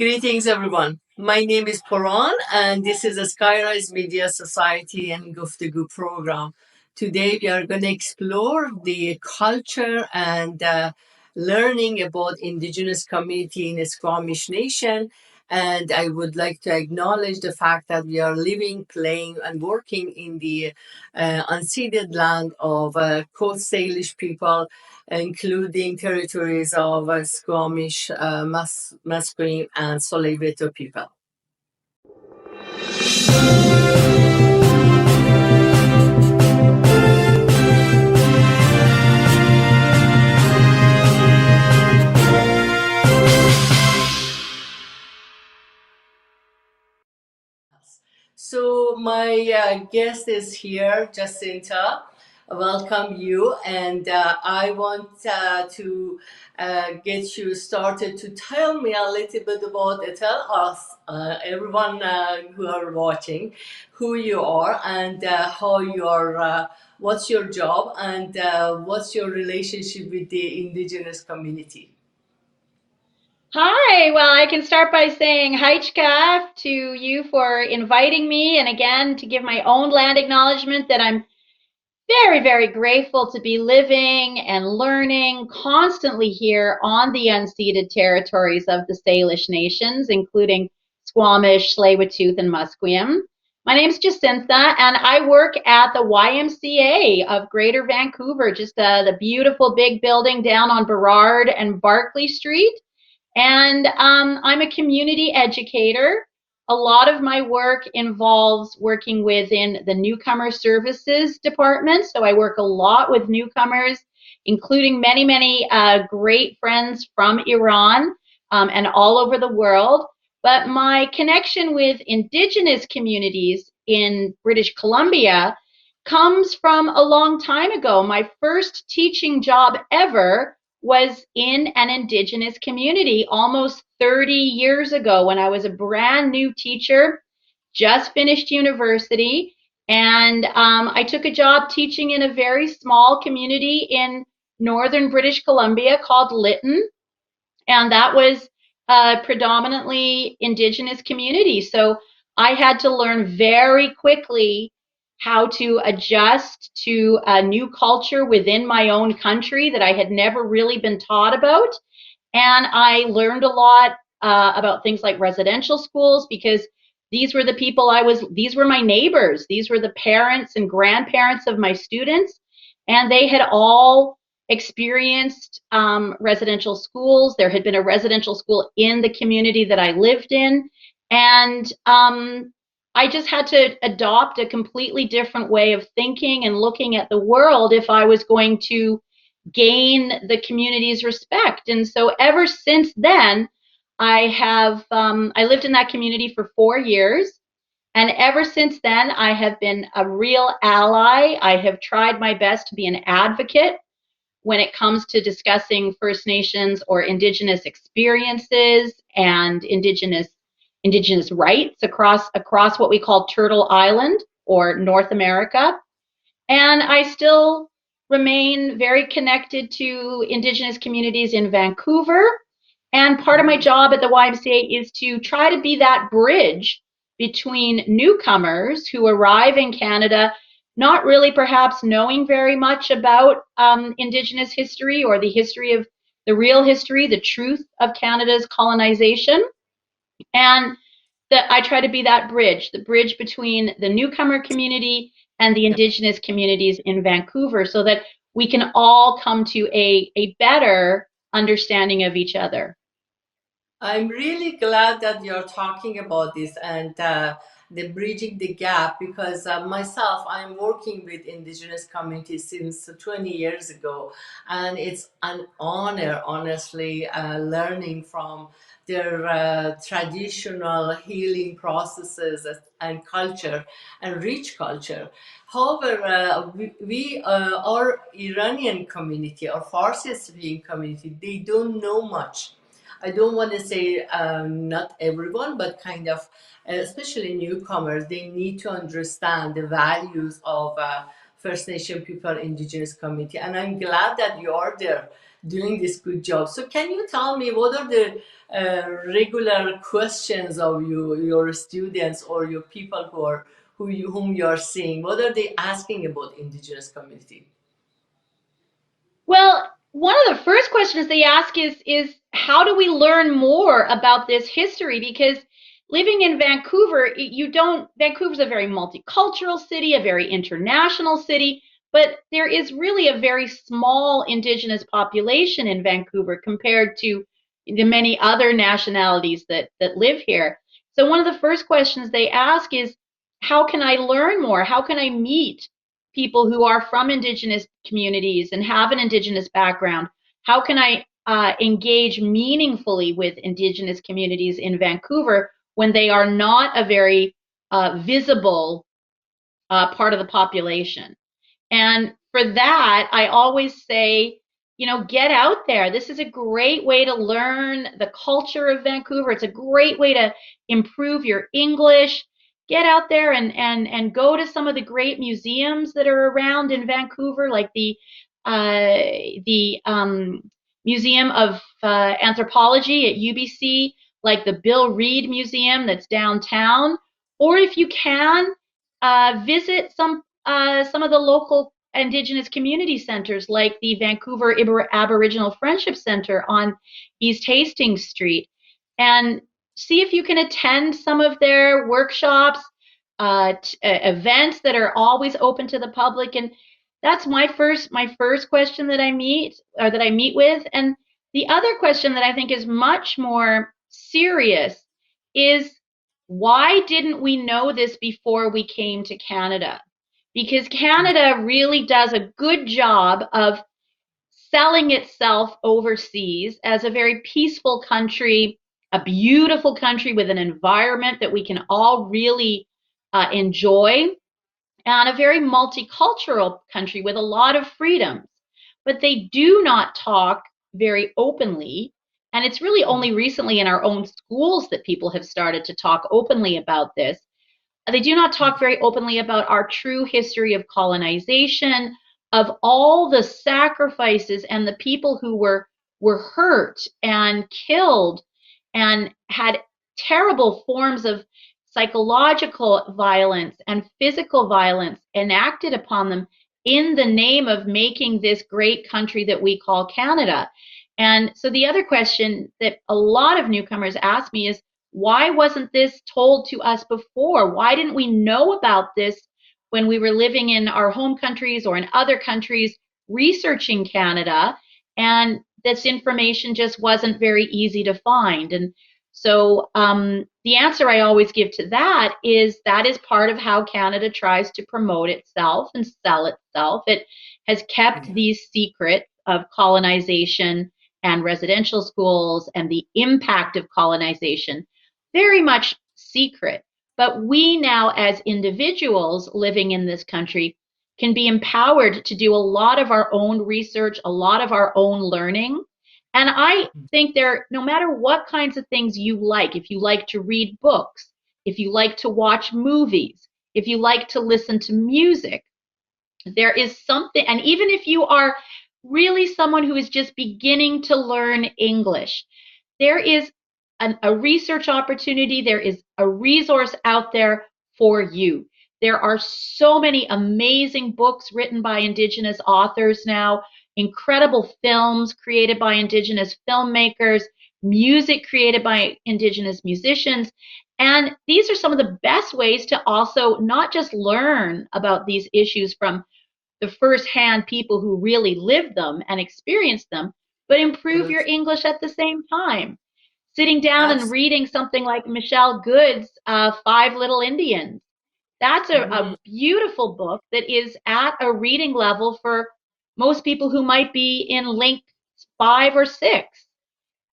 Greetings, everyone. My name is Poran, and this is a Skyrise Media Society and Guftagu program. Today, we are going to explore the culture and learning about Indigenous community in the Squamish Nation. And I would like to acknowledge the fact that we are living, playing, and working in the unceded land of Coast Salish people, including territories of Squamish, Musqueam, and Solebeto people. So my guest is here, Jacyntha. Welcome you, and I want to get you started to tell me a little bit about tell us, everyone who are watching, who you are and how you are. What's your job and what's your relationship with the Indigenous community? Hi, well, I can start by saying Heichka to you for inviting me, and again to give my own land acknowledgement that I'm very, very grateful to be living and learning constantly here on the unceded territories of the Salish nations, including Squamish, Tsleil-Waututh, and Musqueam. My name's Jacyntha, and I work at the YMCA of Greater Vancouver, just the beautiful big building down on Burrard and Barclay Street. And I'm a community educator. A lot of my work involves working within the Newcomer Services Department. So I work a lot with newcomers, including many, many great friends from Iran and all over the world. But my connection with Indigenous communities in British Columbia comes from a long time ago. My first teaching job ever was in an Indigenous community almost 30 years ago when I was a brand new teacher, just finished university, and I took a job teaching in a very small community in northern British Columbia called Lytton, and that was predominantly Indigenous community. So I had to learn very quickly how to adjust to a new culture within my own country that I had never really been taught about. And I learned a lot about things like residential schools, because these were the people these were my neighbors. These were the parents and grandparents of my students. And they had all experienced residential schools. There had been a residential school in the community that I lived in. And I just had to adopt a completely different way of thinking and looking at the world if I was going to gain the community's respect. And so ever since then, I lived in that community for 4 years. And ever since then, I have been a real ally. I have tried my best to be an advocate when it comes to discussing First Nations or Indigenous experiences and Indigenous rights across what we call Turtle Island or North America. And I still remain very connected to Indigenous communities in Vancouver. And part of my job at the YMCA is to try to be that bridge between newcomers who arrive in Canada, not really perhaps knowing very much about Indigenous history or the history of the real history, the truth of Canada's colonization. And that I try to be that bridge, the bridge between the newcomer community and the Indigenous communities in Vancouver, so that we can all come to a better understanding of each other. I'm really glad that you're talking about this and the bridging the gap, because myself, I'm working with Indigenous communities since 20 years ago, and it's an honor, honestly, learning from their traditional healing processes and culture and rich culture. However, our Iranian community, our Farsi speaking community, they don't know much. I don't want to say not everyone, but kind of, especially newcomers, they need to understand the values of First Nation people, Indigenous community. And I'm glad that you are there doing this good job. So can you tell me what are the regular questions of your students or your people whom you are seeing? What are they asking about Indigenous community? Well, one of the first questions they ask is how do we learn more about this history? Because living in Vancouver, Vancouver's a very multicultural city, a very international city, but there is really a very small Indigenous population in Vancouver compared to the many other nationalities that live here. So one of the first questions they ask is, how can I learn more? How can I meet people who are from Indigenous communities and have an Indigenous background? How can I engage meaningfully with Indigenous communities in Vancouver when they are not a very visible part of the population? And for that, I always say, get out there. This is a great way to learn the culture of Vancouver. It's a great way to improve your English. Get out there and go to some of the great museums that are around in Vancouver, like the Museum of Anthropology at UBC, like the Bill Reid Museum that's downtown. Or if you can, visit some of the local Indigenous community centers, like the Vancouver Aboriginal Friendship Center on East Hastings Street, and see if you can attend some of their workshops, events that are always open to the public. And that's my first question that I meet with. And the other question that I think is much more serious is, why didn't we know this before we came to Canada? Because Canada really does a good job of selling itself overseas as a very peaceful country, a beautiful country with an environment that we can all really enjoy, and a very multicultural country with a lot of freedoms. But they do not talk very openly. And it's really only recently in our own schools that people have started to talk openly about this. They do not talk very openly about our true history of colonization, of all the sacrifices and the people who were hurt and killed and had terrible forms of psychological violence and physical violence enacted upon them in the name of making this great country that we call Canada. And so the other question that a lot of newcomers ask me is, why wasn't this told to us before? Why didn't we know about this when we were living in our home countries or in other countries researching Canada? And this information just wasn't very easy to find. And so the answer I always give to that is part of how Canada tries to promote itself and sell itself. It has kept these secrets of colonization and residential schools and the impact of colonization very much secret. But we now, as individuals living in this country, can be empowered to do a lot of our own research, a lot of our own learning. And I think no matter what kinds of things you like, if you like to read books, if you like to watch movies, if you like to listen to music, there is something, and even if you are really someone who is just beginning to learn English, there is a research opportunity, there is a resource out there for you. There are so many amazing books written by Indigenous authors now, incredible films created by Indigenous filmmakers, music created by Indigenous musicians. And these are some of the best ways to also not just learn about these issues from the firsthand people who really live them and experience them, but improve your English at the same time. Sitting down and Abs- reading something like Michelle Good's Five Little Indians. That's mhm. a beautiful book that is at a reading level for most people who might be in link 5 or 6.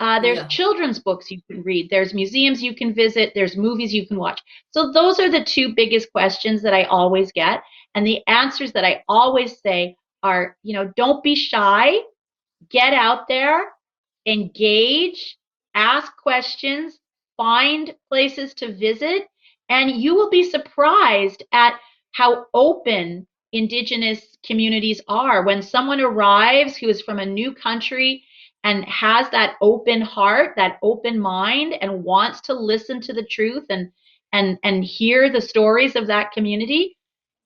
There's Yeah, children's books you can read. There's museums you can visit. There's movies you can watch. So those are the two biggest questions that I always get. And the answers that I always say are, don't be shy. Get out there, engage, ask questions, find places to visit, and you will be surprised at how open Indigenous communities are. When someone arrives who is from a new country and has that open heart, that open mind, and wants to listen to the truth and hear the stories of that community,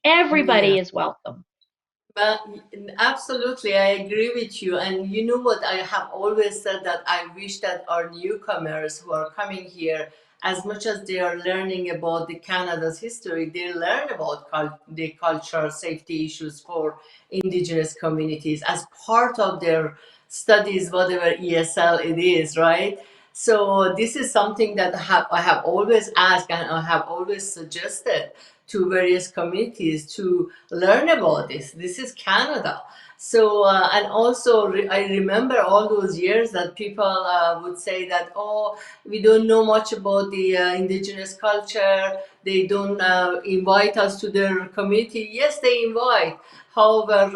Yeah. everybody is welcome. Well, absolutely, I agree with you. And you know what? I have always said that I wish that our newcomers who are coming here, as much as they are learning about the Canada's history, they learn about the cultural safety issues for Indigenous communities as part of their studies, whatever ESL it is, right? So this is something that I have always asked and I have always suggested to various communities to learn about this. This is Canada. So, and also, I remember all those years that people would say that, oh, we don't know much about the Indigenous culture. They don't invite us to their community. Yes, they invite. However,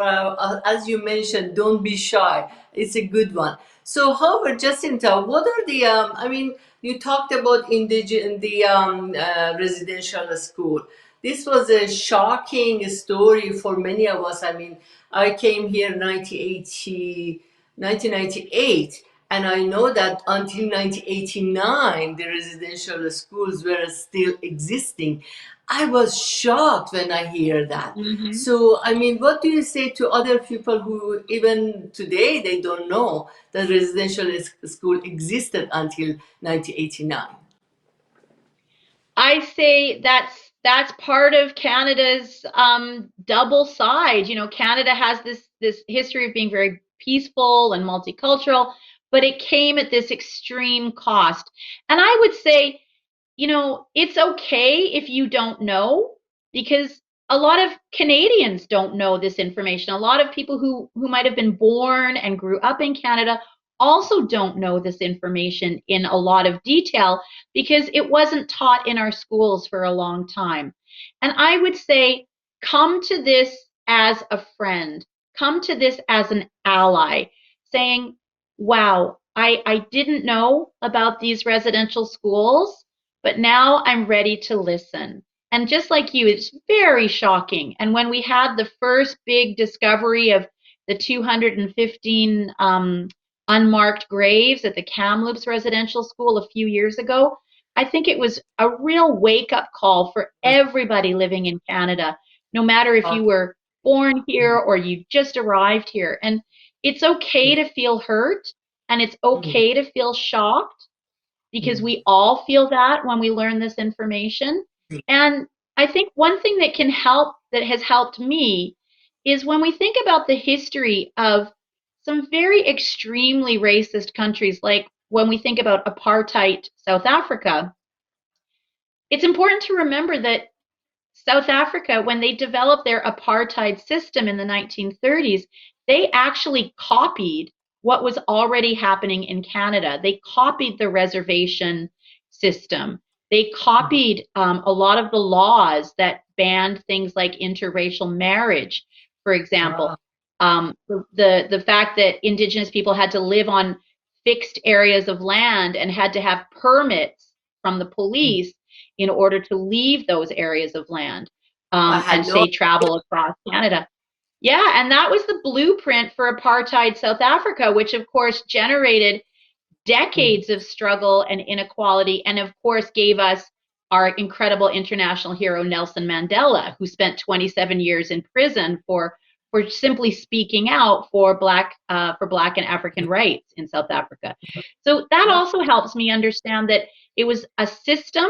as you mentioned, don't be shy. It's a good one. So, however, Jacyntha, what are the, I mean, you talked about the residential school. This was a shocking story for many of us. I mean, I came here 1998, and I know that until 1989, the residential schools were still existing. I was shocked when I hear that. Mhm. So, I mean, what do you say to other people who even today they don't know that residential school existed until 1989? I say that's part of Canada's double side. You know, Canada has this history of being very peaceful and multicultural, but it came at this extreme cost. And I would say, you know, it's okay if you don't know, because a lot of Canadians don't know this information. A lot of people who might have been born and grew up in Canada also don't know this information in a lot of detail because it wasn't taught in our schools for a long time. And I would say come to this as a friend, come to this as an ally, saying, wow, I didn't know about these residential schools, but now I'm ready to listen. And just like you, it's very shocking. And when we had the first big discovery of the 215 unmarked graves at the Kamloops Residential School a few years ago, I think it was a real wake up call for everybody living in Canada, no matter if you were born here or you just arrived here. And it's okay to feel hurt and it's okay to feel shocked because we all feel that when we learn this information. And I think one thing that can help, that has helped me, is when we think about the history of some very extremely racist countries, like when we think about apartheid South Africa, it's important to remember that South Africa, when they developed their apartheid system in the 1930s, they actually copied what was already happening in Canada. They copied the reservation system. They copied a lot of the laws that banned things like interracial marriage, for example. Wow. The fact that Indigenous people had to live on fixed areas of land and had to have permits from the police in order to leave those areas of land I and had no say travel across Canada. Yeah, and that was the blueprint for apartheid South Africa, which of course generated idea. decades of struggle and inequality, and of course gave us our incredible international hero Nelson Mandela, who spent 27 years in prison for simply speaking out for Black and African rights in South Africa. So that Yeah. also helps me understand that it was a system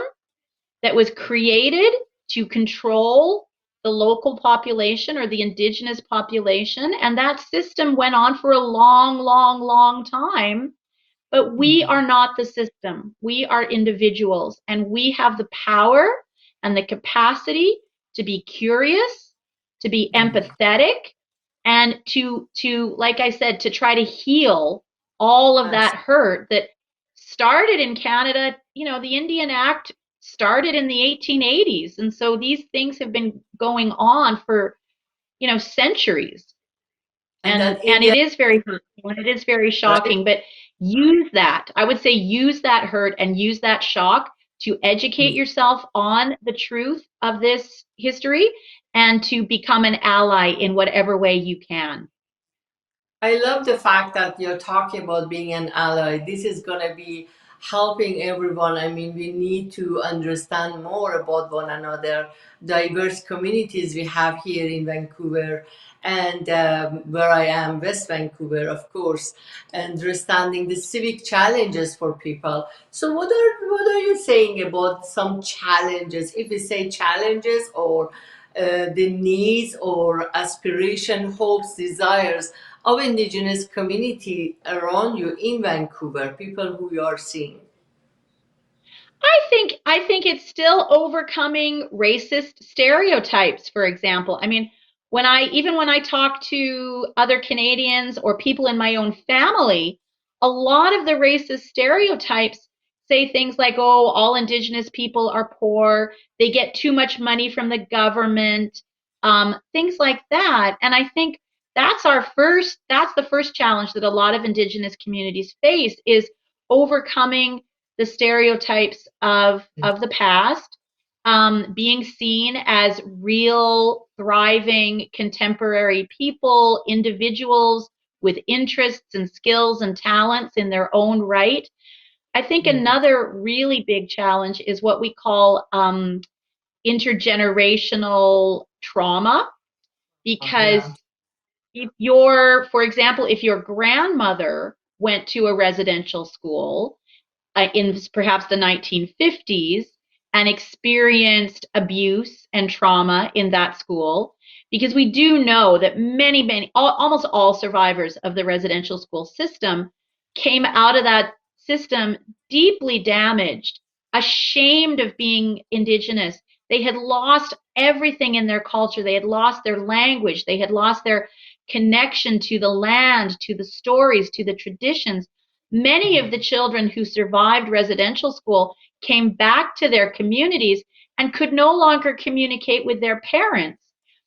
that was created to control the local population or the indigenous population. And that system went on for a long, long, long time. But we are not the system. We are individuals, and we have the power and the capacity to be curious, to be empathetic, and to like I said, to try to heal all of that Abs- hurt that started in Canada. You know, the Indian Act started in the 1880s, and so these things have been going on for, you know, centuries. and that And India, it is very hurtful and it is very right? shocking, but use that. I would say use that hurt and use that shock to educate yourself on the truth of this history and to become an ally in whatever way you can. I love the fact that you're talking about being an ally. This is going to be helping everyone. I mean, we need to understand more about one another, diverse communities we have here in Vancouver and where I am, West Vancouver, of course, understanding the civic challenges for people. So, what are you saying about some challenges? If we say challenges or the needs or aspiration, hopes, desires of Indigenous community around you in Vancouver, people who you are seeing? I think it's still overcoming racist stereotypes, for example. I mean, when I talk to other Canadians or people in my own family, a lot of the racist stereotypes say things like, "Oh, all Indigenous people are poor. They get too much money from the government," things like that. And I think that's the first challenge that a lot of Indigenous communities face is overcoming the stereotypes of the past, being seen as real, thriving, contemporary people, individuals with interests and skills and talents in their own right. I think another really big challenge is what we call intergenerational trauma, because Yeah. for example, if your grandmother went to a residential school in perhaps the 1950s and experienced abuse and trauma in that school, because we do know that almost all survivors of the residential school system came out of that system deeply damaged, ashamed of being Indigenous. They had lost everything in their culture. They had lost their language. They had lost their connection to the land, to the stories, to the traditions. Many of the children who survived residential school came back to their communities and could no longer communicate with their parents,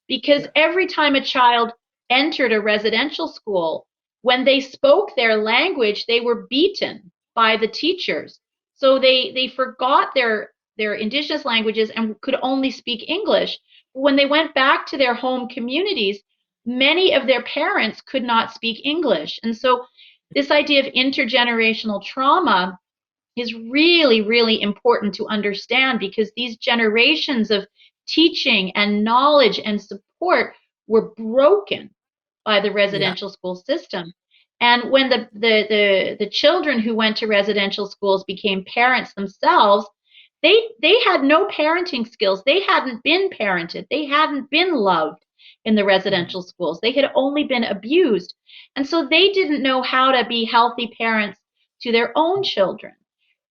because Yeah. every time a child entered a residential school, when they spoke their language, they were beaten by the teachers. So they forgot their Indigenous languages and could only speak English. When they went back to their home communities, many of their parents could not speak English. And so this idea of intergenerational trauma is really, really important to understand, because these generations of teaching and knowledge and support were broken by the Yeah. residential school system. And when the children who went to residential schools became parents themselves, they had no parenting skills. They hadn't been parented. They hadn't been loved in the residential schools. They had only been abused. And so they didn't know how to be healthy parents to their own children.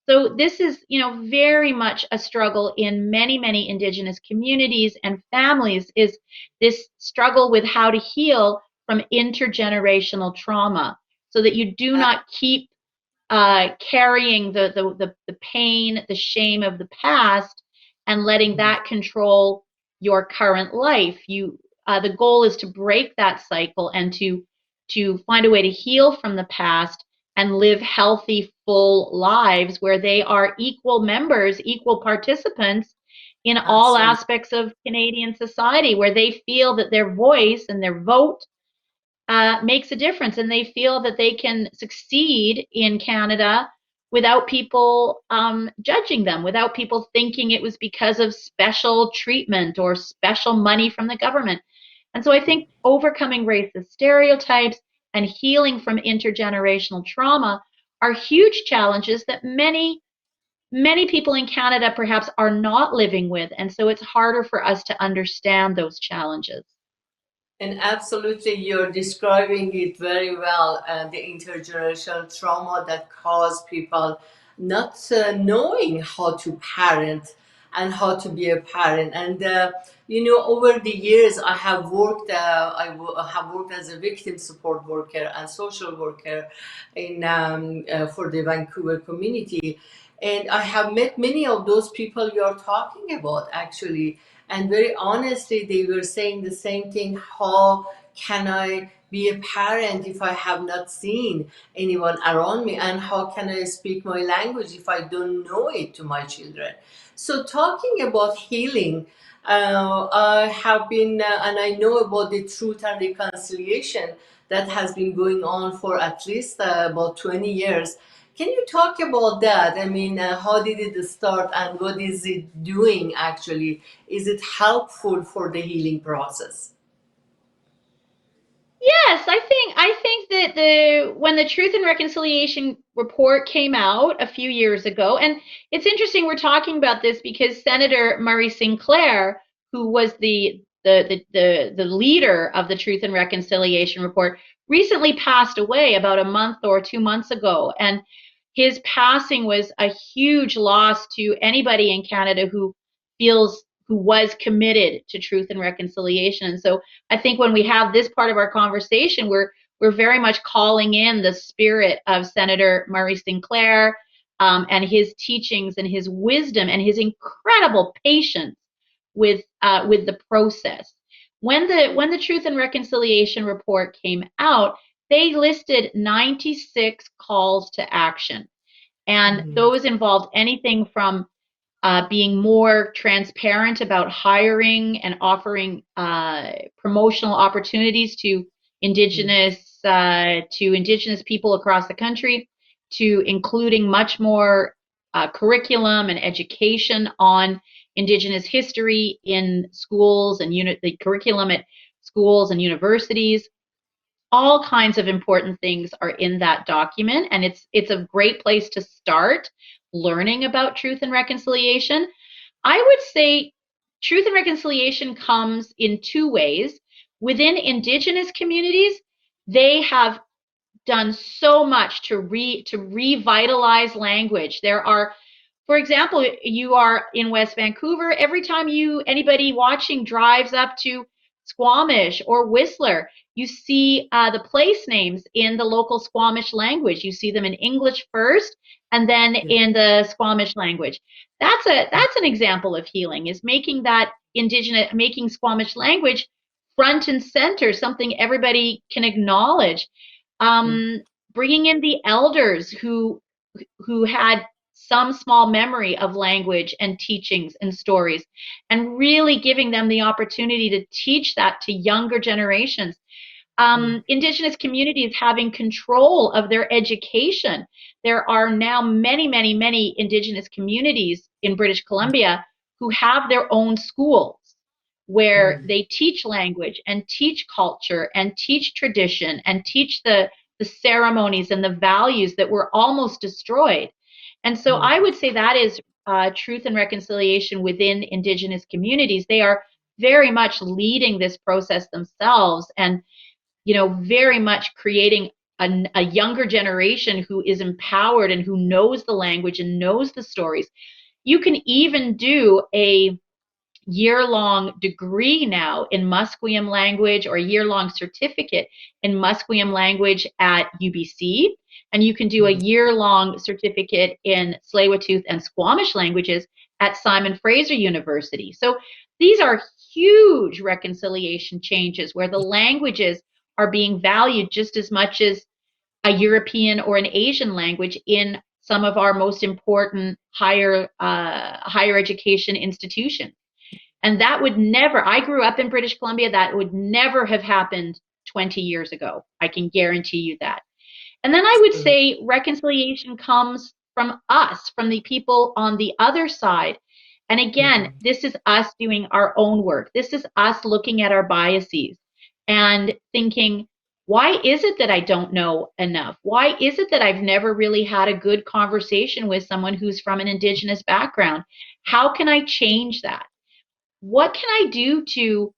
So this is, very much a struggle in many, many Indigenous communities and families, is this struggle with how to heal from intergenerational trauma so that you do Uh, not keep carrying the pain, the shame of the past, and letting that control your current life. The goal is to break that cycle and to find a way to heal from the past and live healthy, full lives where they are equal members, equal participants in all Absolutely. aspects of Canadian society, where they feel that their voice and their vote makes a difference, and they feel that they can succeed in Canada without people judging them, without people thinking it was because of special treatment or special money from the government. And so I think overcoming racist stereotypes and healing from intergenerational trauma are huge challenges that many, many people in Canada perhaps are not living with. And so it's harder for us to understand those challenges. And absolutely, you're describing it very well. The intergenerational trauma that caused people not knowing how to parent and how to be a parent. And over the years, I have worked. Have worked as a victim support worker and social worker in for the Vancouver community, and I have met many of those people you're talking about, actually, and very honestly, they were saying the same thing. How can I be a parent if I have not seen anyone around me? And how can I speak my language if I don't know it to my children? So, talking about healing, I have been, and I know about the truth and reconciliation that has been going on for at least about 20 years. Can you talk about that? I mean, how did it start and what is it doing actually? Is it helpful for the healing process? Yes, I think that the when the Truth and Reconciliation report came out a few years ago, and it's interesting we're talking about this because Senator Murray Sinclair, who was the leader of the Truth and Reconciliation report, recently passed away about a month or 2 months ago, and his passing was a huge loss to anybody in Canada who was committed to truth and reconciliation. And so I think when we have this part of our conversation, we're very much calling in the spirit of Senator Murray Sinclair, and his teachings and his wisdom and his incredible patience with the process. When the Truth and Reconciliation report came out, they listed 96 calls to action, and Mhm. those involved anything from being more transparent about hiring and offering promotional opportunities Mhm. to Indigenous people across the country, to including much more curriculum and education on Indigenous history in schools and the curriculum at schools and universities. All kinds of important things are in that document, and it's a great place to start learning about truth and reconciliation. I would say truth and reconciliation comes in two ways. Within Indigenous communities, they have done so much to revitalize language. There are, for example, you are in West Vancouver. Every time anybody watching drives up to Squamish or Whistler, you see the place names in the local Squamish language. You see them in English first, and then Yeah. in the Squamish language. That's an example of healing, is making that making Squamish language front and center, something everybody can acknowledge. Mhm. Um, Bringing in the elders who had some small memory of language and teachings and stories, and really giving them the opportunity to teach that to younger generations. Mhm. Indigenous communities having control of their education. There are now many, many, many Indigenous communities in British Columbia who have their own schools where Mhm. they teach language and teach culture and teach tradition and teach the ceremonies and the values that were almost destroyed. And so Mhm. I would say that is truth and reconciliation within Indigenous communities. They are very much leading this process themselves, and very much creating a younger generation who is empowered and who knows the language and knows the stories. You can even do a year-long degree now in Musqueam language, or a year-long certificate in Musqueam language at UBC. And you can do a Mhm. year-long certificate in Tsleil-Waututh and Squamish languages at Simon Fraser University. So these are huge reconciliation changes where the languages are being valued just as much as a European or an Asian language in some of our most important higher education institutions. And that would never, I grew up in British Columbia, that would never have happened 20 years ago. I can guarantee you that. And then I would So, say reconciliation comes from us, from the people on the other side. And again, mhm. this is us doing our own work. This is us looking at our biases and thinking, why is it that I don't know enough? Why is it that I've never really had a good conversation with someone who's from an Indigenous background? How can I change that? What can I do to,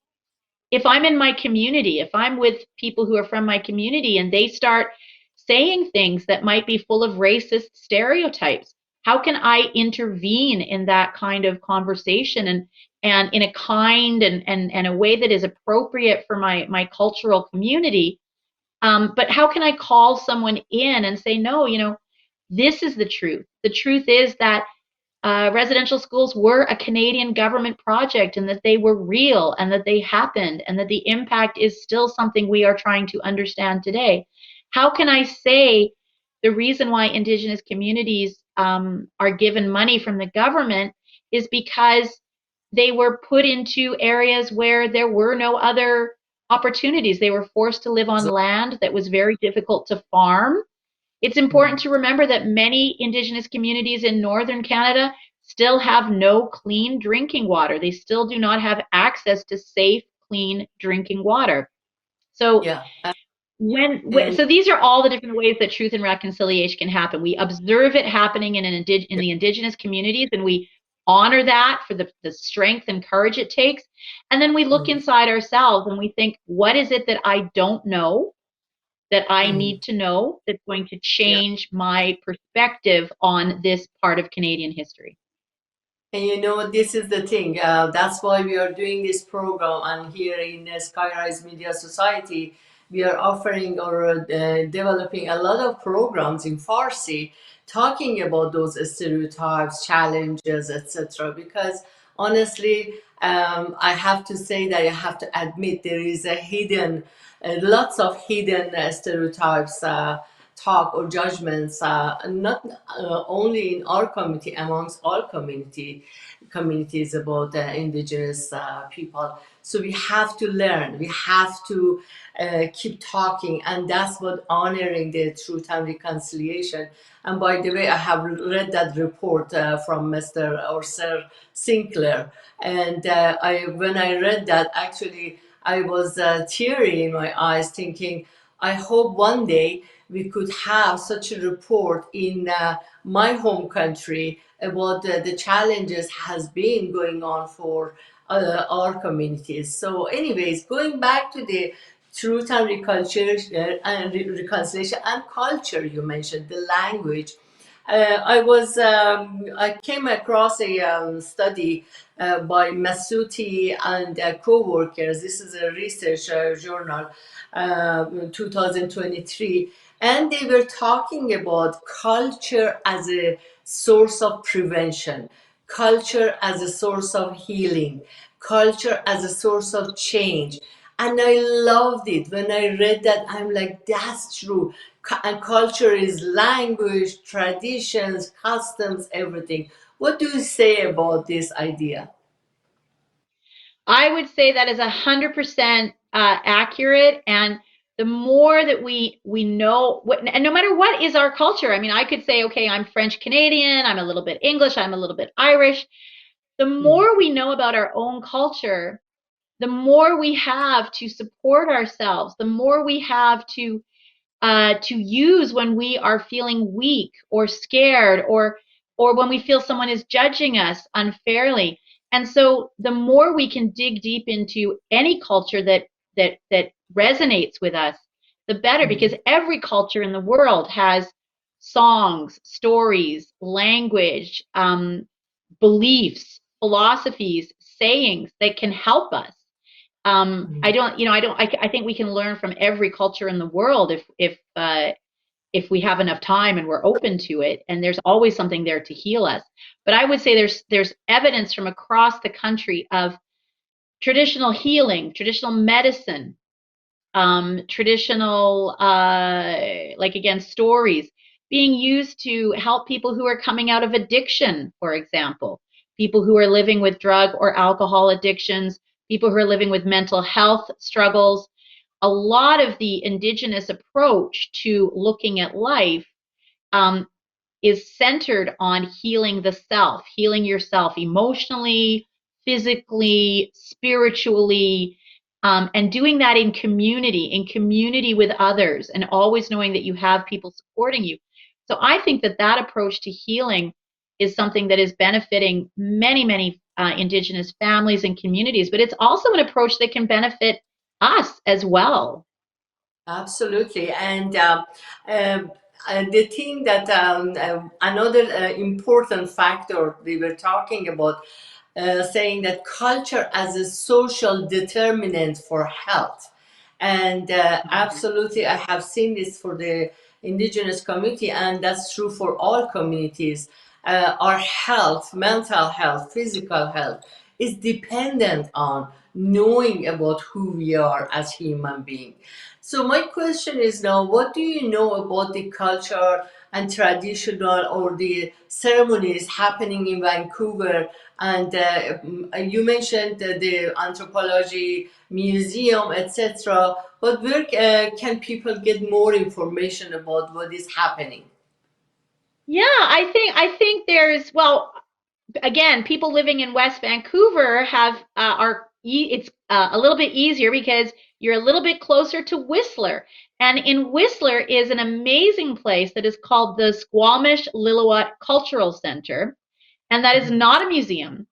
if I'm in my community, if I'm with people who are from my community and they start saying things that might be full of racist stereotypes, how can I intervene in that kind of conversation, and in a kind and a way that is appropriate for my cultural community? But how can I call someone in and say, no, this is the truth. The truth is that residential schools were a Canadian government project and that they were real and that they happened and that the impact is still something we are trying to understand today. How can I say the reason why Indigenous communities are given money from the government is because they were put into areas where there were no other opportunities. They were forced to live on So, land that was very difficult to farm. It's important mm, to remember that many Indigenous communities in northern Canada still have no clean drinking water. They still do not have access to safe, clean drinking water. So yeah, when and so these are all the different ways that truth and reconciliation can happen. We observe it happening in the Indigenous communities, and we honor that for the strength and courage it takes. And then we look mm, inside ourselves and we think, what is it that I don't know that I mm, need to know that's going to yeah. change my perspective on this part of Canadian history? And you know, this is the thing. That's why we are doing this program. And here in Skyrise Media Society, we are offering or developing a lot of programs in Farsi talking about those stereotypes, challenges, etc. Because honestly, I have to say that I have to admit there is a hidden, lots of hidden stereotypes. Talk or judgments, not only in our community, amongst all communities about indigenous people. So we have to learn, we have to keep talking, and that's what honoring the truth and reconciliation. And by the way, I have read that report from Mr. or Sir Sinclair, and when I read that, actually I was teary in my eyes, thinking, I hope one day we could have such a report in my home country about the challenges has been going on for our communities. So, anyways, going back to the truth and reconciliation and culture, you mentioned the language. I came across a study by Masuti and co-workers. This is a research journal, 2023, and they were talking about culture as a source of prevention, culture as a source of healing, culture as a source of change. And I loved it. When I read that, I'm like, that's true. And culture is language, traditions, customs, everything. What do you say about this idea? I would say that is 100% accurate. And the more that we know, and no matter what is our culture, I mean, I could say, okay, I'm French Canadian, I'm a little bit English, I'm a little bit Irish. The Mm, more we know about our own culture, the more we have to support ourselves, the more we have to use when we are feeling weak or scared or when we feel someone is judging us unfairly. And so the more we can dig deep into any culture that resonates with us, the better, because mm, every culture in the world has songs, stories, language, beliefs, philosophies, sayings that can help us. I mm. don't, you know, I don't, I think we can learn from every culture in the world if we have enough time and we're open to it, and there's always something there to heal us. But I would say there's evidence from across the country of traditional healing, traditional medicine, traditional, like again, stories being used to help people who are coming out of addiction, for example, people who are living with drug or alcohol addictions, people who are living with mental health struggles. A lot of the Indigenous approach to looking at life um, is centered on healing the self, healing yourself emotionally, physically, spiritually, and doing that in community with others, and always knowing that you have people supporting you. So I think that that approach to healing is something that is benefiting many, many Indigenous families and communities, but it's also an approach that can benefit us as well. Absolutely. Um, the thing that another important factor we were talking about, saying that culture as a social determinant for health. And absolutely, I have seen this for the indigenous community, and that's true for all communities. our health, mental health, physical health, is dependent on knowing about who we are as human beings. So my question is now, what do you know about the culture and traditional or the ceremonies happening in Vancouver? And you mentioned the anthropology museum, etc. But where can people get more information about what is happening? Yeah, I think there's, well, again, people living in West Vancouver have it's a little bit easier because you're a little bit closer to Whistler. And in Whistler is an amazing place that is called the Squamish Lillooet Cultural Center, and that is not a museum.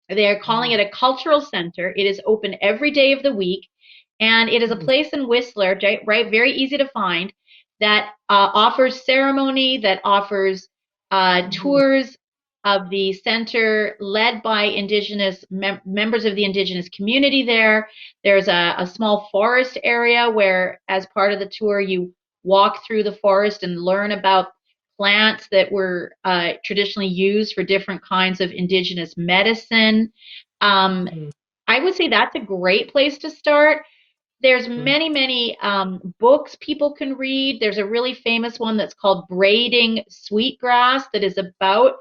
They are calling it a cultural center. It is open every day of the week, and it is a place in Whistler, right, very easy to find, that offers ceremony, that offers tours of the center led by Indigenous members of the Indigenous community there. There's a small forest area where, as part of the tour, you walk through the forest and learn about plants that were traditionally used for different kinds of indigenous medicine. Um, I would say that's a great place to start. There's many books people can read. There's a really famous one that's called Braiding Sweetgrass that is about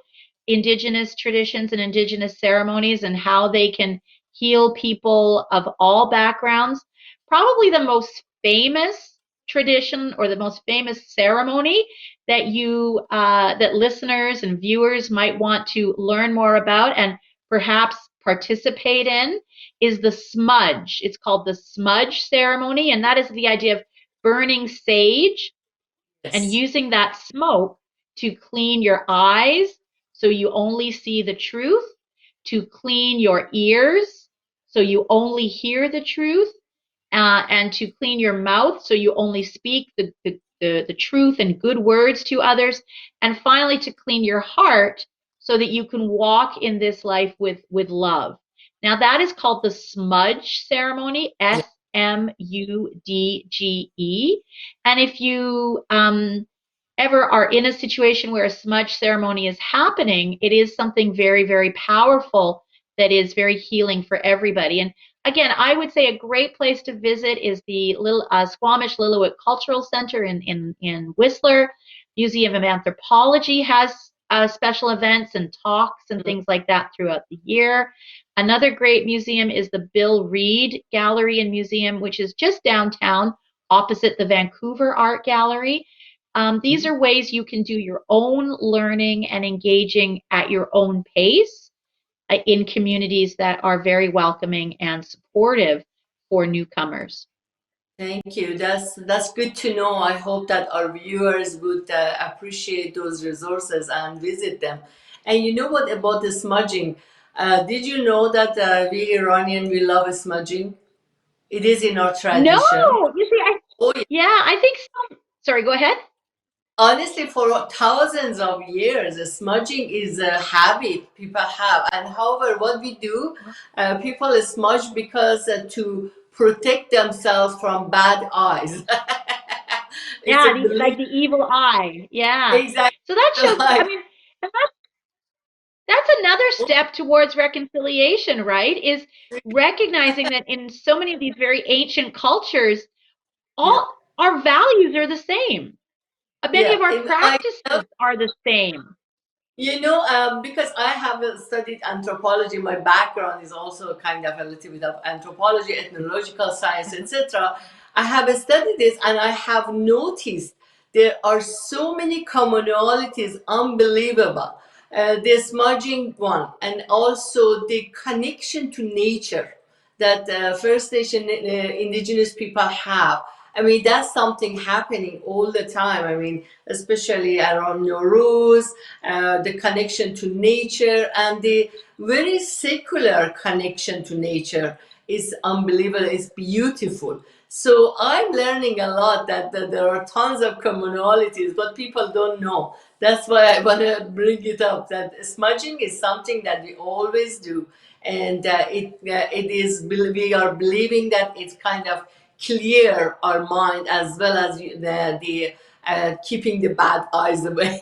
indigenous traditions and indigenous ceremonies and how they can heal people of all backgrounds. Probably the most famous tradition or the most famous ceremony that that listeners and viewers might want to learn more about and perhaps participate in is the smudge. It's called the smudge ceremony, and that is the idea of burning sage and Yes. using that smoke to clean your eyes so you only see the truth, to clean your ears so you only hear the truth, and to clean your mouth so you only speak the truth and good words to others, and finally to clean your heart so that you can walk in this life with love. Now that is called the smudge ceremony, SMUDGE. And if you ever are in a situation where a smudge ceremony is happening, it is something very, very powerful that is very healing for everybody. And again, I would say a great place to visit is the Squamish Lillooet Cultural Center in Whistler. Museum of Anthropology has special events and talks and things like that throughout the year. Another great museum is the Bill Reid Gallery and Museum, which is just downtown opposite the Vancouver Art Gallery. These are ways you can do your own learning and engaging at your own pace in communities that are very welcoming and supportive for newcomers. Thank you. That's good to know. I hope that our viewers would appreciate those resources and visit them. And you know what about the smudging? Did you know that we Iranian we love smudging? It is in our No, tradition. you see, Oh, yeah, I think so. Sorry, go ahead. honestly, for thousands of years, smudging is a habit people have. And however, what we do, people smudge because to protect themselves from bad eyes. It's a Yeah, belief. like the evil eye. Yeah. Exactly. So that shows, I Like, mean, and that's another step towards reconciliation, right? Is recognizing that in so many of these very ancient cultures, yeah. all our values are the same. Many Yeah. of our And I love. practices are the same. You know, because I have studied anthropology, my background is also kind of a little bit of anthropology, ethnological science, etc. I have studied this and I have noticed there are so many commonalities, unbelievable. The smudging one, and also the connection to nature that First Nation indigenous people have. I mean, that's something happening all the time. I mean, especially around Nowruz, the connection to nature and the very secular connection to nature is unbelievable. It's beautiful. So I'm learning a lot that there are tons of commonalities, but people don't know. That's why I want to bring it up. That smudging is something that we always do, and it is we are believing that it's kind of clear our mind as well as the keeping the bad eyes away.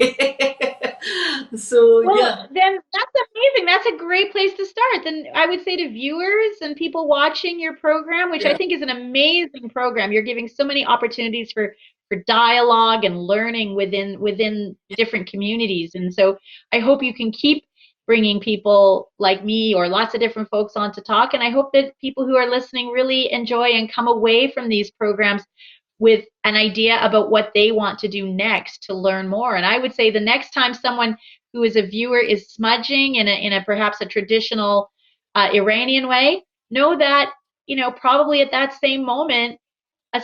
So Well, yeah, then that's amazing. That's a great place to start. Then I would say to viewers and people watching your program, which I yeah, think is an amazing program, you're giving so many opportunities for dialogue and learning within different communities. And so I hope you can keep bringing people like me or lots of different folks on to talk. And I hope that people who are listening really enjoy and come away from these programs with an idea about what they want to do next to learn more. And I would say the next time someone who is a viewer is smudging in a perhaps a traditional Iranian way, know that probably at that same moment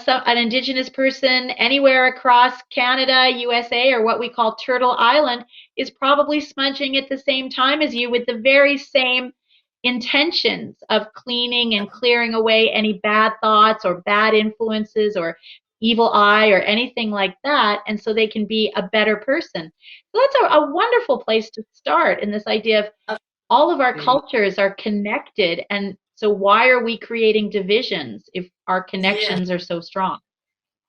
an Indigenous person anywhere across Canada, USA, or what we call Turtle Island is probably smudging at the same time as you with the very same intentions of cleaning and clearing away any bad thoughts or bad influences or evil eye or anything like that. And so they can be a better person. So that's a wonderful place to start in this idea of all of our absolutely. cultures are connected. And so why are we creating divisions if our Yeah. connections are so strong?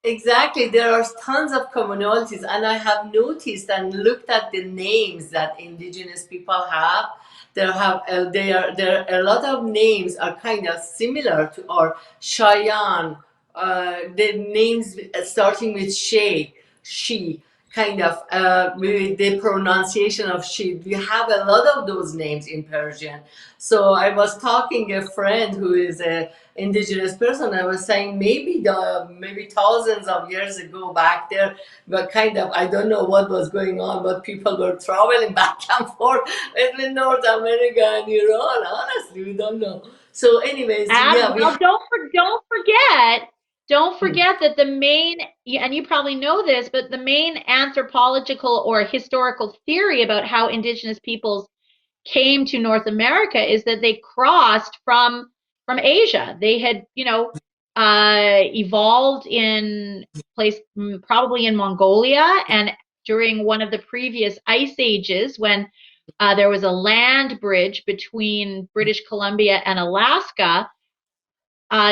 Exactly. There are tons of commonalities, and I have noticed and looked at the names that indigenous people have. There are a lot of names are kind of similar to our Cheyenne. The names starting with she, kind of with the pronunciation of she. We have a lot of those names in Persian. So I was talking a friend who is a indigenous person. I was saying maybe thousands of years ago back there, but kind of I don't know what was going on, but people were traveling back and forth between North America and Iran. Honestly, we don't know. So, anyways, yeah, we Well, have. don't forget that the main, and you probably know this, but the main anthropological or historical theory about how indigenous peoples came to North America is that they crossed from Asia. They had, evolved in place probably in Mongolia, and during one of the previous ice ages, when there was a land bridge between British Columbia and Alaska,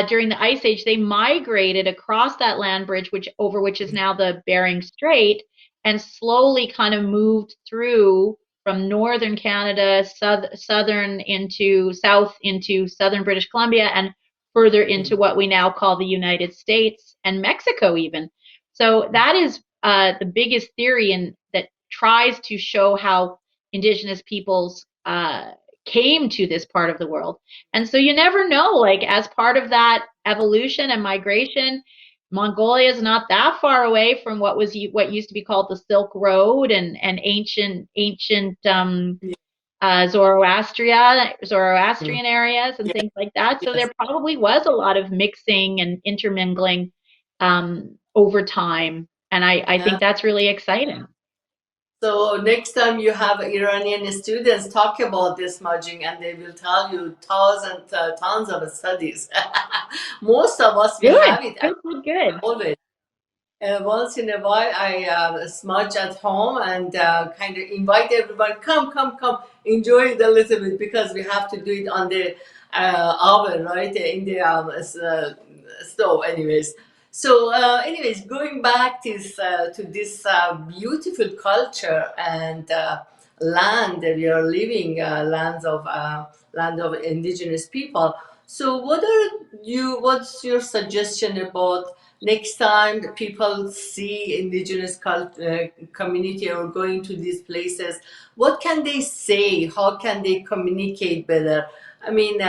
during the Ice Age, they migrated across that land bridge, which is now the Bering Strait, and slowly kind of moved through from northern Canada, southern into south into southern British Columbia, and further into what we now call the United States and Mexico, even. So that is the biggest theory, and that tries to show how Indigenous peoples came to this part of the world. And so you never know, like as part of that evolution and migration, Mongolia is not that far away from what used to be called the Silk Road and ancient Zoroastrian areas and Yeah, things like that. So yes. there probably was a lot of mixing and intermingling over time, and I Yeah. think that's really exciting. So next time you have Iranian students talk about this smudging, and they will tell you thousands, tons of studies. Most of us we Good, have it good, good, good. always. Once in a while, I smudge at home and kind of invite everyone, come, come, come, enjoy it a little bit because we have to do it on the oven, right, in the stove, anyways. So, anyways, going back to this beautiful culture and land that we are living, land of indigenous people. So, what's your suggestion about next time people see indigenous community or going to these places? What can they say? How can they communicate better? I mean,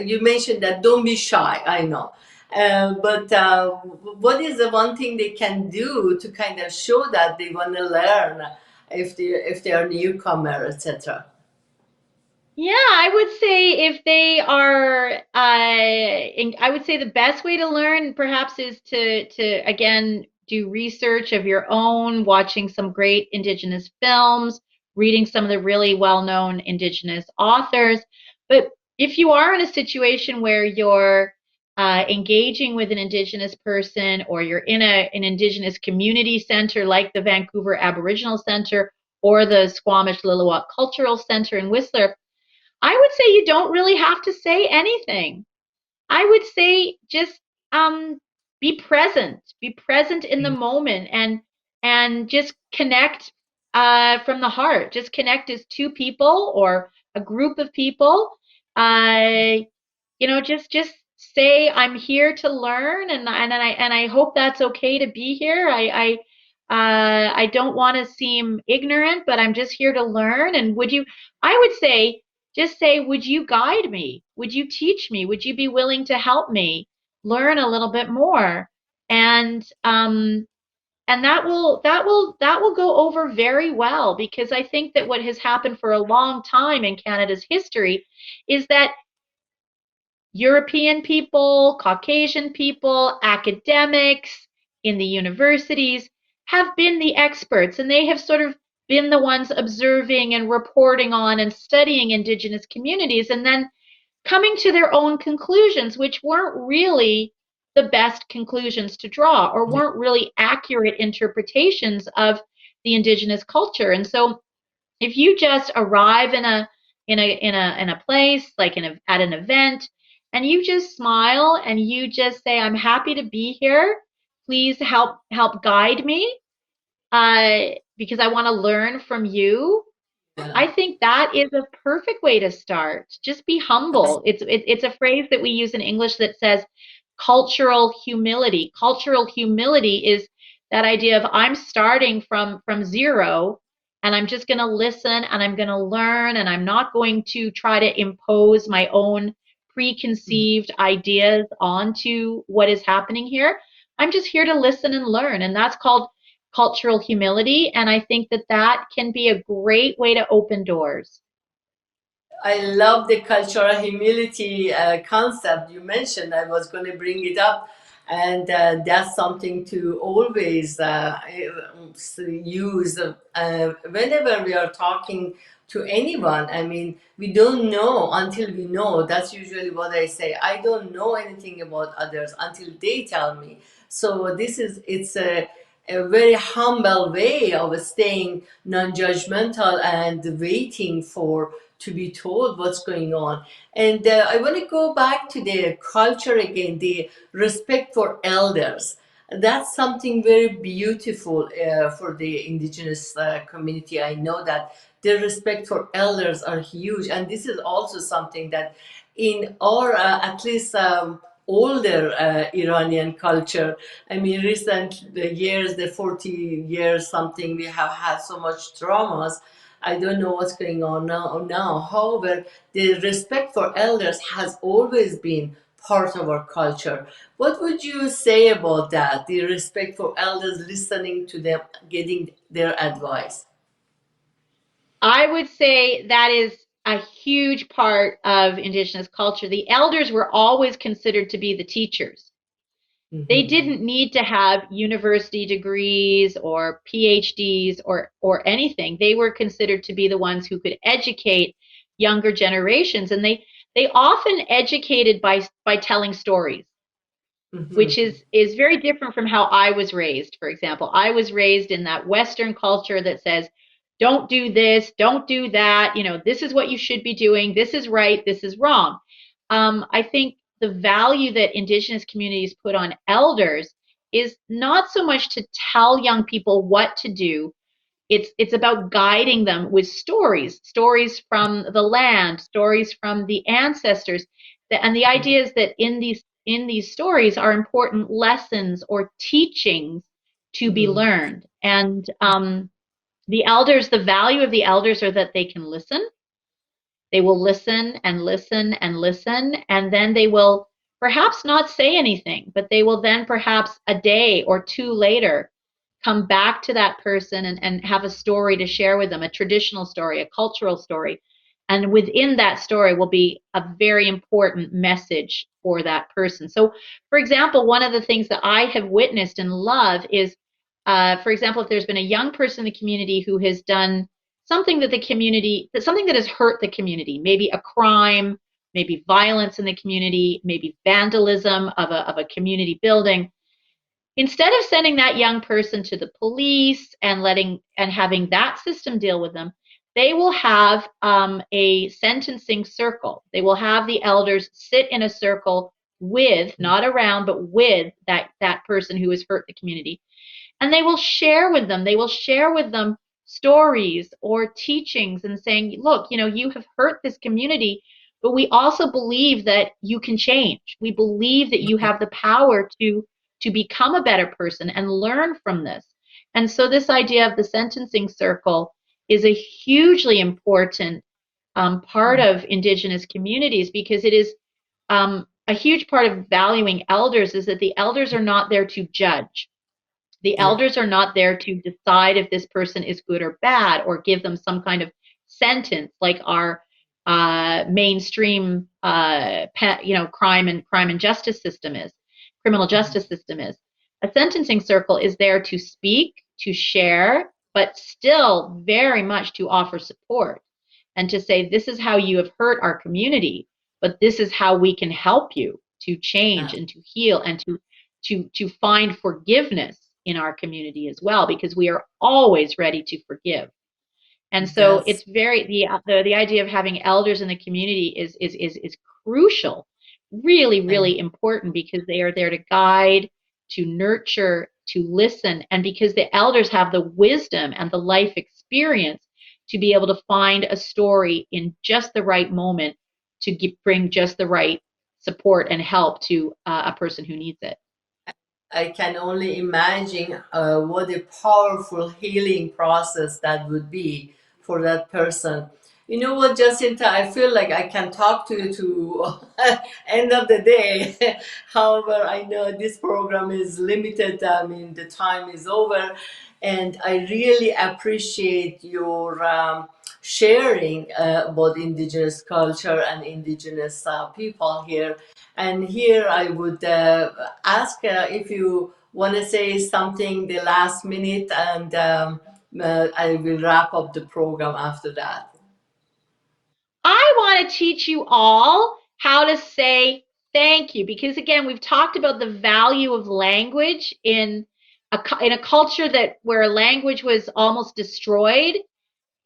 you mentioned that don't be shy, I know, but what is the one thing they can do to kind of show that they want to learn if they are newcomer, etc.? Yeah, I would say if they are, I would say the best way to learn perhaps is to again do research of your own, watching some great Indigenous films, reading some of the really well-known Indigenous authors. But if you are in a situation where you're engaging with an Indigenous person, or you're in an Indigenous community center like the Vancouver Aboriginal Center or the Squamish Lil'wat Cultural Center in Whistler, I would say you don't really have to say anything. I would say just be present. Be present in the moment and just connect from the heart. Just connect as two people or a group of people. Uh, just say I'm here to learn, and I hope that's okay to be here. I don't want to seem ignorant, but I'm just here to learn. And I would say, just say, would you guide me? Would you teach me? Would you be willing to help me learn a little bit more? And that will go over very well, because I think that what has happened for a long time in Canada's history is that European people, Caucasian people, academics in the universities have been the experts, and they have sort of been the ones observing and reporting on and studying Indigenous communities, and then coming to their own conclusions, which weren't really the best conclusions to draw, or weren't really accurate interpretations of the Indigenous culture. And so if you just arrive in a place, like at an event, and you just smile and you just say, I'm happy to be here, please help guide me, because I want to learn from you. Yeah. I think that is a perfect way to start. Just be humble. It's a phrase that we use in English that says cultural humility. Cultural humility is that idea of I'm starting from zero, and I'm just going to listen, and I'm going to learn, and I'm not going to try to impose my own preconceived ideas onto what is happening here. I'm just here to listen and learn, and that's called cultural humility. And I think that that can be a great way to open doors. I love the cultural humility concept you mentioned. I was going to bring it up, and that's something to always use whenever we are talking to anyone. I mean, we don't know until we know. That's usually what I say. I don't know anything about others until they tell me. So it's a very humble way of staying non-judgmental and waiting for to be told what's going on. And I want to go back to the culture again, the respect for elders. That's something very beautiful for the Indigenous community. I know that the respect for elders are huge, and this is also something that in our at least older Iranian culture. I mean, recent years, the 40 years something, we have had so much traumas. I don't know what's going on now. However, the respect for elders has always been part of our culture. What would you say about that? The respect for elders, listening to them, getting their advice. I would say that is a huge part of Indigenous culture. The elders were always considered to be the teachers. They Mhm. didn't need to have university degrees or PhDs or anything. They were considered to be the ones who could educate younger generations, and they often educated by telling stories, which Mhm. is very different from how I was raised. For example, I was raised in that Western culture that says, don't do this, don't do that, this is what you should be doing, this is right, this is wrong. I think the value that Indigenous communities put on elders is not so much to tell young people what to do. It's about guiding them with stories from the land, stories from the ancestors. And the idea is that in these stories are important lessons or teachings to be Mhm. learned. And the value of the elders are that they can listen. They will listen and listen and listen, and then they will perhaps not say anything, but they will then perhaps a day or two later come back to that person and have a story to share with them, a traditional story, a cultural story. And within that story will be a very important message for that person. So, for example, one of the things that I have witnessed and love is, for example, if there's been a young person in the community who has done something that has hurt the community, maybe a crime, maybe violence in the community, maybe vandalism of a community building. Instead of sending that young person to the police and having that system deal with them, they will have a sentencing circle. They will have the elders sit in a circle with, not around, but with that person who has hurt the community, and they will share with them stories or teachings and saying, look, you have hurt this community, but we also believe that you can change. We believe that you have the power to become a better person and learn from this. And so this idea of the sentencing circle is a hugely important part of Indigenous communities, because it is a huge part of valuing elders is that the elders are not there to judge. The Yeah. elders are not there to decide if this person is good or bad or give them some kind of sentence like our mainstream crime and justice system is, criminal justice system is. A sentencing circle is there to speak, to share, but still very much to offer support and to say, this is how you have hurt our community, but this is how we can help you to change Yeah. and to heal and to find forgiveness in our community as well, because we are always ready to forgive. And so That's it's very the idea of having elders in the community is crucial, really, and really important, because they are there to guide, to nurture, to listen, and because the elders have the wisdom and the life experience to be able to find a story in just the right moment to bring just the right support and help to a person who needs it. I can only imagine what a powerful healing process that would be for that person. You know what, Jacinta? I feel like I can talk to you to end of the day. However, I know this program is limited. I mean, the time is over, and I really appreciate your sharing about Indigenous culture and Indigenous people here. And here I would ask if you want to say something the last minute, and I will wrap up the program after that. I want to teach you all how to say thank you, because again, we've talked about the value of language in a culture that where language was almost destroyed.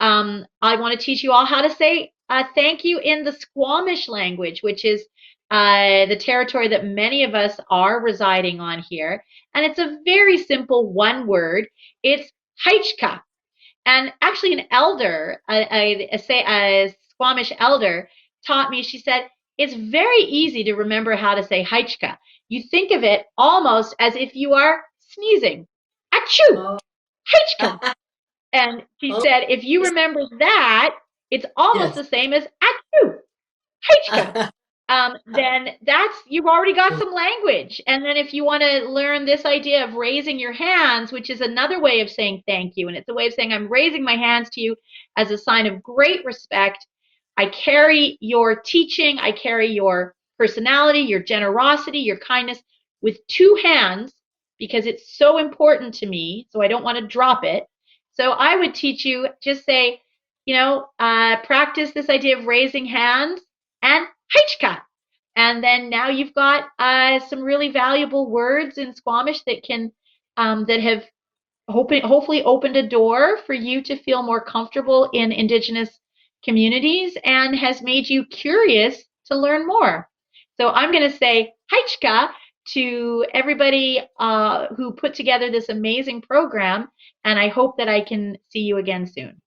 I want to teach you all how to say thank you in the Squamish language, which is the territory that many of us are residing on here. And it's a very simple one word. It's Heichka. And actually, an elder, a Squamish elder, taught me. She said it's very easy to remember how to say Heichka. You think of it almost as if you are sneezing. Achoo! Oh, Heichka! And she oh, said, if you remember that, it's almost yes. the same as achoo, heichka. Then that's you've already got some language. And then if you want to learn this idea of raising your hands, which is another way of saying thank you, and it's a way of saying I'm raising my hands to you as a sign of great respect. I carry your teaching, I carry your personality, your generosity, your kindness with two hands because it's so important to me. So I don't want to drop it. So I would teach you, just say, practice this idea of raising hands and heichka. And then now you've got some really valuable words in Squamish that have hopefully opened a door for you to feel more comfortable in Indigenous communities and has made you curious to learn more. So I'm going to say heichka to everybody who put together this amazing program, and I hope that I can see you again soon.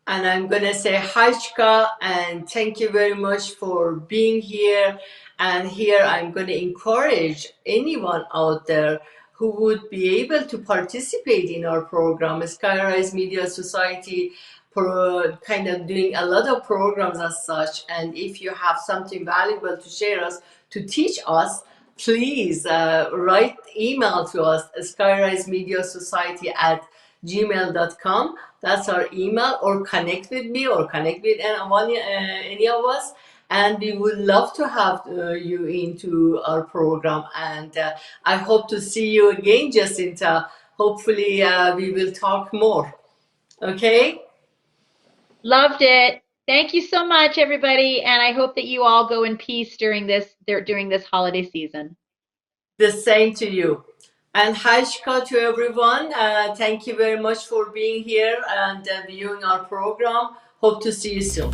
And I'm going to say Hachka, and thank you very much for being here. And here I'm going to encourage anyone out there who would be able to participate in our program. Skyrise Media Society kind of doing a lot of programs as such. And if you have something valuable to share us, to teach us, please write email to us, Skyrise Media Society at gmail.com. That's our email, or connect with me or connect with any of us. And we would love to have you into our program. And I hope to see you again, Jacinta. Hopefully, we will talk more. Okay? Loved it. Thank you so much, everybody, and I hope that you all go in peace during this holiday season. The same to you. And Hashka to everyone. Thank you very much for being here and viewing our program. Hope to see you soon.